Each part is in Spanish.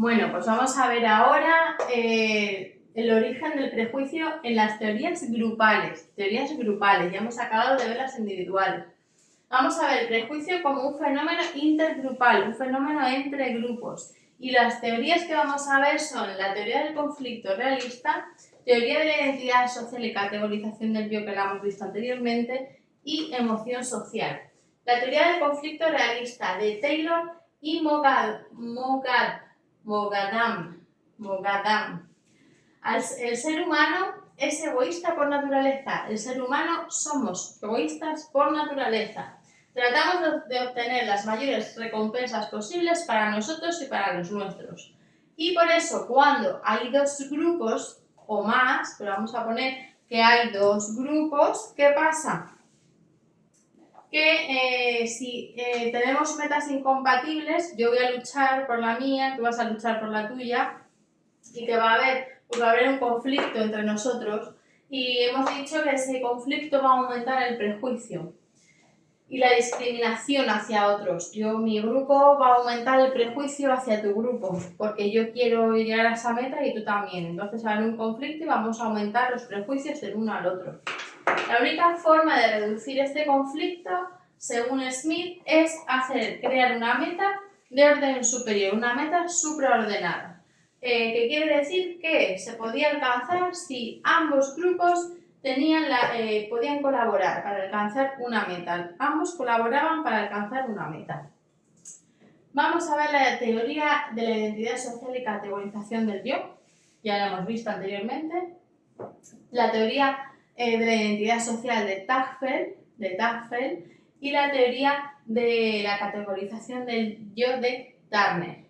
Bueno, pues vamos a ver ahora el origen del prejuicio en las teorías grupales. Teorías grupales, ya hemos acabado de ver las individuales. Vamos a ver el prejuicio como un fenómeno intergrupal, un fenómeno entre grupos. Y las teorías que vamos a ver son la teoría del conflicto realista, teoría de la identidad social y categorización del yo, que la hemos visto anteriormente, y emoción social. La teoría del conflicto realista de Taylor y Moghadam. El ser humano es egoísta por naturaleza. El ser humano somos egoístas por naturaleza. Tratamos de obtener las mayores recompensas posibles para nosotros y para los nuestros. Y por eso, cuando hay dos grupos o más, pero vamos a poner que hay dos grupos, ¿qué pasa? Que si tenemos metas incompatibles, yo voy a luchar por la mía, tú vas a luchar por la tuya, y que va a haber un conflicto entre nosotros, y hemos dicho que ese conflicto va a aumentar el prejuicio y la discriminación hacia otros. Mi grupo va a aumentar el prejuicio hacia tu grupo, porque yo quiero llegar a esa meta y tú también. Entonces va a haber un conflicto y vamos a aumentar los prejuicios del uno al otro. La única forma de reducir este conflicto, según Smith, es crear una meta de orden superior, una meta supraordenada. ¿Qué quiere decir? Que se podía alcanzar si ambos grupos podían colaborar para alcanzar una meta. Ambos colaboraban para alcanzar una meta. Vamos a ver la teoría de la identidad social y categorización del yo. Ya la hemos visto anteriormente. La teoría de la identidad social de Tagfeld y la teoría de la categorización del yo de Turner.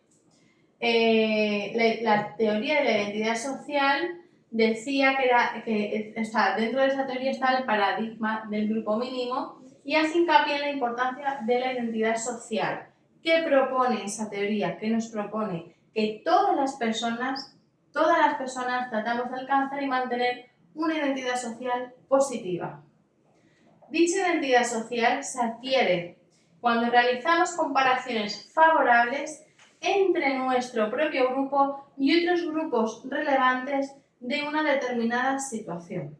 La teoría de la identidad social decía que dentro de esa teoría está el paradigma del grupo mínimo y hace hincapié en la importancia de la identidad social. ¿Qué propone esa teoría? ¿Qué nos propone? Que todas las personas tratamos de alcanzar y mantener una identidad social positiva. Dicha identidad social se adquiere cuando realizamos comparaciones favorables entre nuestro propio grupo y otros grupos relevantes de una determinada situación.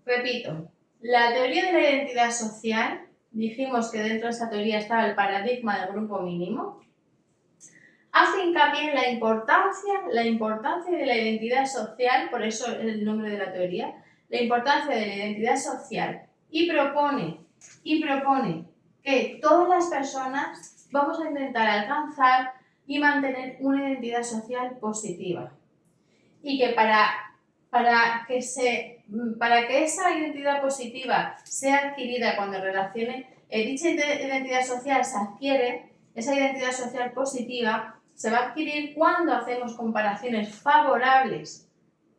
Repito, la teoría de la identidad social, dijimos que dentro de esa teoría estaba el paradigma del grupo mínimo, hace hincapié en la importancia de la identidad social, por eso el nombre de la teoría, la importancia de la identidad social, y propone que todas las personas vamos a intentar alcanzar y mantener una identidad social positiva. Y que para que esa identidad positiva sea adquirida cuando dicha identidad social se adquiere, esa identidad social positiva se va a adquirir cuando hacemos comparaciones favorables,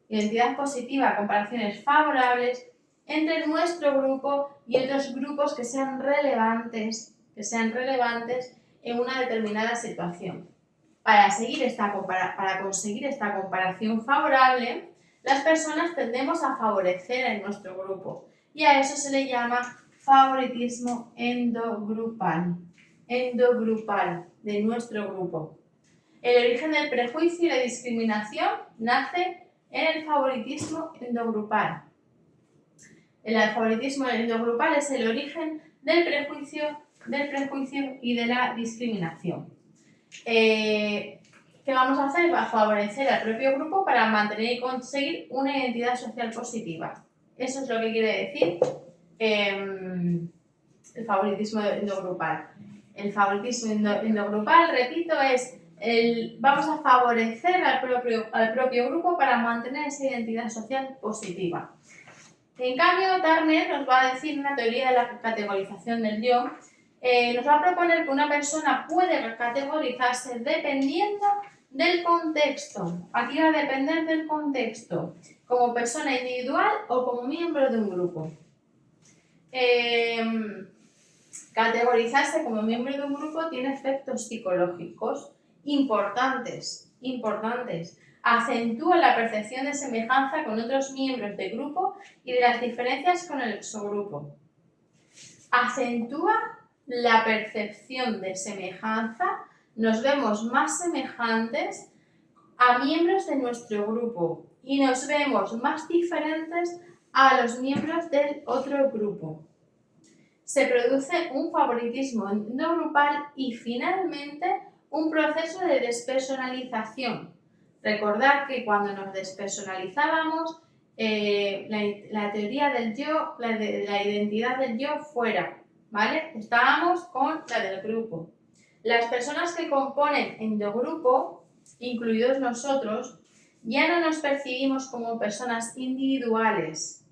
identidad positiva, comparaciones favorables entre nuestro grupo y otros grupos que sean relevantes en una determinada situación. Para conseguir esta comparación favorable, las personas tendemos a favorecer en nuestro grupo y a eso se le llama favoritismo endogrupal de nuestro grupo. El origen del prejuicio y la discriminación nace en el favoritismo endogrupal. El favoritismo endogrupal es el origen del prejuicio y de la discriminación. ¿Qué vamos a hacer? Va a favorecer al propio grupo para mantener y conseguir una identidad social positiva. Eso es lo que quiere decir el favoritismo endogrupal. El favoritismo endogrupal, repito, es vamos a favorecer al propio grupo para mantener esa identidad social positiva. En cambio, Turner nos va a decir una teoría de la categorización del yo. Nos va a proponer que una persona puede categorizarse dependiendo del contexto. Aquí va a depender del contexto, como persona individual o como miembro de un grupo. Categorizarse como miembro de un grupo tiene efectos psicológicos importantes. Acentúa la percepción de semejanza con otros miembros del grupo y de las diferencias con el exogrupo. Acentúa la percepción de semejanza nos vemos más semejantes a miembros de nuestro grupo y nos vemos más diferentes a los miembros del otro grupo. Se produce un favoritismo endogrupal y finalmente un proceso de despersonalización. Recordad que cuando nos despersonalizábamos, la teoría del yo, la identidad del yo fuera, ¿vale? Estábamos con la del grupo. Las personas que componen endogrupo, incluidos nosotros, ya no nos percibimos como personas individuales.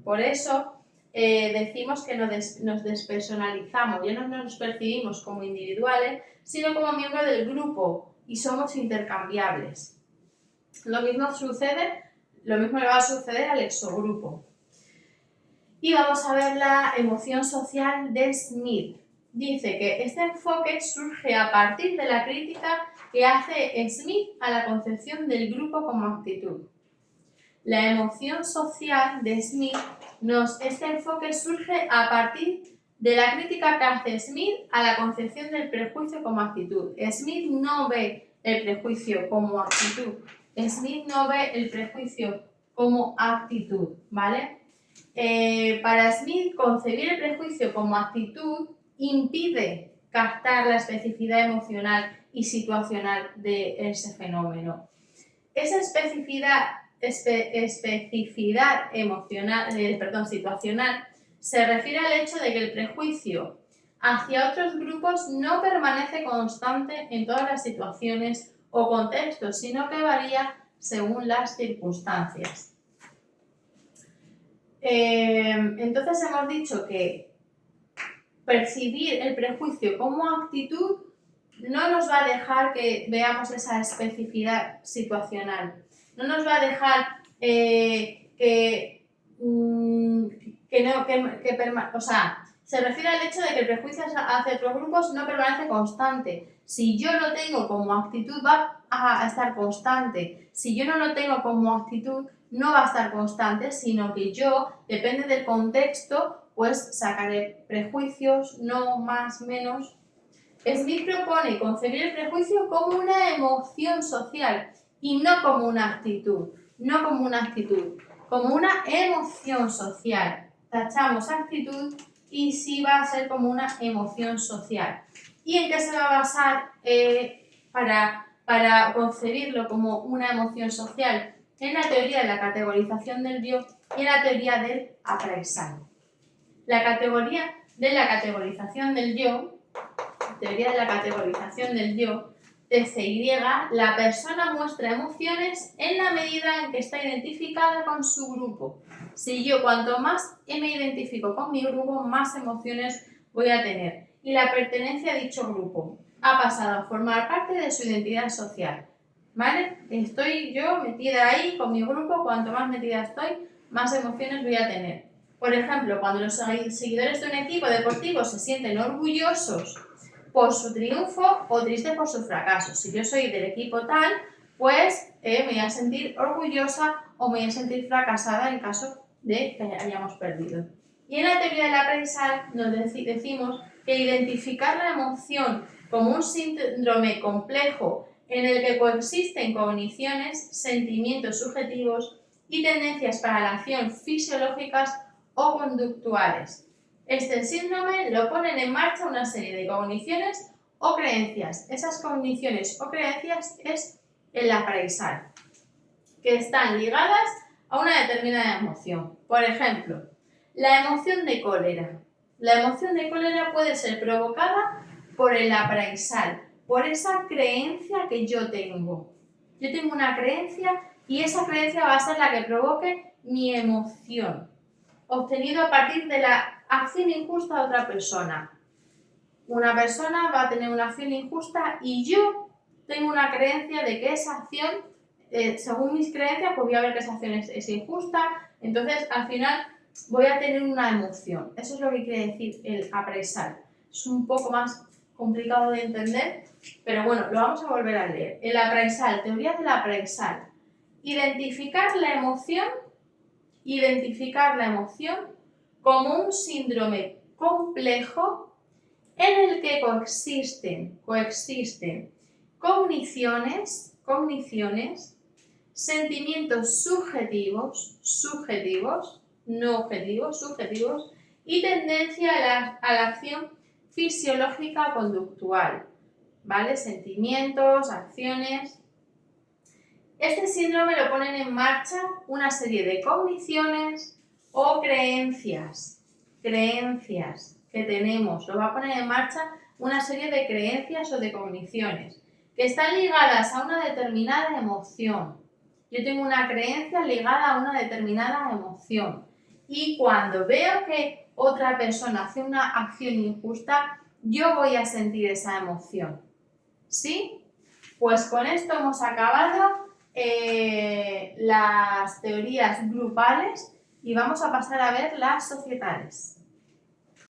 Por eso decimos que nos despersonalizamos, ya no nos percibimos como individuales, sino como miembros del grupo y somos intercambiables. Lo mismo le va a suceder al exogrupo. Y vamos a ver la emoción social de Smith. Dice que este enfoque surge a partir de la crítica que hace Smith a la concepción del grupo como actitud. La emoción social de Smith, este enfoque surge a partir de la crítica que hace Smith a la concepción del prejuicio como actitud. Smith no ve el prejuicio como actitud. Smith no ve el prejuicio como actitud, ¿vale? Para Smith, concebir el prejuicio como actitud impide captar la especificidad emocional y situacional de ese fenómeno. Esa especificidad situacional se refiere al hecho de que el prejuicio hacia otros grupos no permanece constante en todas las situaciones o contextos, sino que varía según las circunstancias. Entonces hemos dicho que percibir el prejuicio como actitud no nos va a dejar que veamos esa especificidad situacional. No nos va a dejar se refiere al hecho de que el prejuicio hacia otros grupos no permanece constante. Si yo lo tengo como actitud, va a estar constante. Si yo no lo tengo como actitud, no va a estar constante, sino que yo, depende del contexto, pues sacaré prejuicios, no más, menos. Smith propone concebir el prejuicio como una emoción social y no como una actitud, como una emoción social. Tachamos actitud y sí va a ser como una emoción social. ¿Y en qué se va a basar para concebirlo como una emoción social? En la teoría de la categorización del yo y en la teoría del apraisal. La categoría de la categorización del yo, teoría de la categorización del yo, TCY, la persona muestra emociones en la medida en que está identificada con su grupo. Si yo cuanto más me identifico con mi grupo, más emociones voy a tener. Y la pertenencia a dicho grupo ha pasado a formar parte de su identidad social. ¿Vale? Estoy yo metida ahí con mi grupo, cuanto más metida estoy, más emociones voy a tener. Por ejemplo, cuando los seguidores de un equipo deportivo se sienten orgullosos por su triunfo o tristes por su fracaso. Si yo soy del equipo tal, pues me voy a sentir orgullosa o me voy a sentir fracasada en caso de que hayamos perdido. Y en la teoría del apraisal nos decimos que identificar la emoción como un síndrome complejo en el que coexisten cogniciones, sentimientos subjetivos y tendencias para la acción fisiológicas o conductuales. Este síndrome lo ponen en marcha una serie de cogniciones o creencias. Esas cogniciones o creencias es el apraisal, que están ligadas a una determinada emoción. Por ejemplo, la emoción de cólera. La emoción de cólera puede ser provocada por el apraisal, por esa creencia que yo tengo. Yo tengo una creencia y esa creencia va a ser la que provoque mi emoción, obtenido a partir de la acción injusta de otra persona. Una persona va a tener una acción injusta y yo tengo una creencia de que esa acción, según mis creencias, pues voy a ver que esa acción es injusta, entonces al final voy a tener una emoción. Eso es lo que quiere decir el apraisal. Es un poco más complicado de entender, pero bueno, lo vamos a volver a leer. El apraisal, teoría del apraisal. Identificar la emoción como un síndrome complejo en el que coexisten cogniciones, sentimientos subjetivos, no objetivos, subjetivos, y tendencia a la acción fisiológica conductual, ¿vale? Sentimientos, acciones. Este síndrome lo ponen en marcha una serie de cogniciones o creencias que tenemos. Lo va a poner en marcha una serie de creencias o de cogniciones que están ligadas a una determinada emoción. Yo tengo una creencia ligada a una determinada emoción y cuando veo que otra persona hace una acción injusta, yo voy a sentir esa emoción. ¿Sí? Pues con esto hemos acabado las teorías grupales y vamos a pasar a ver las societales.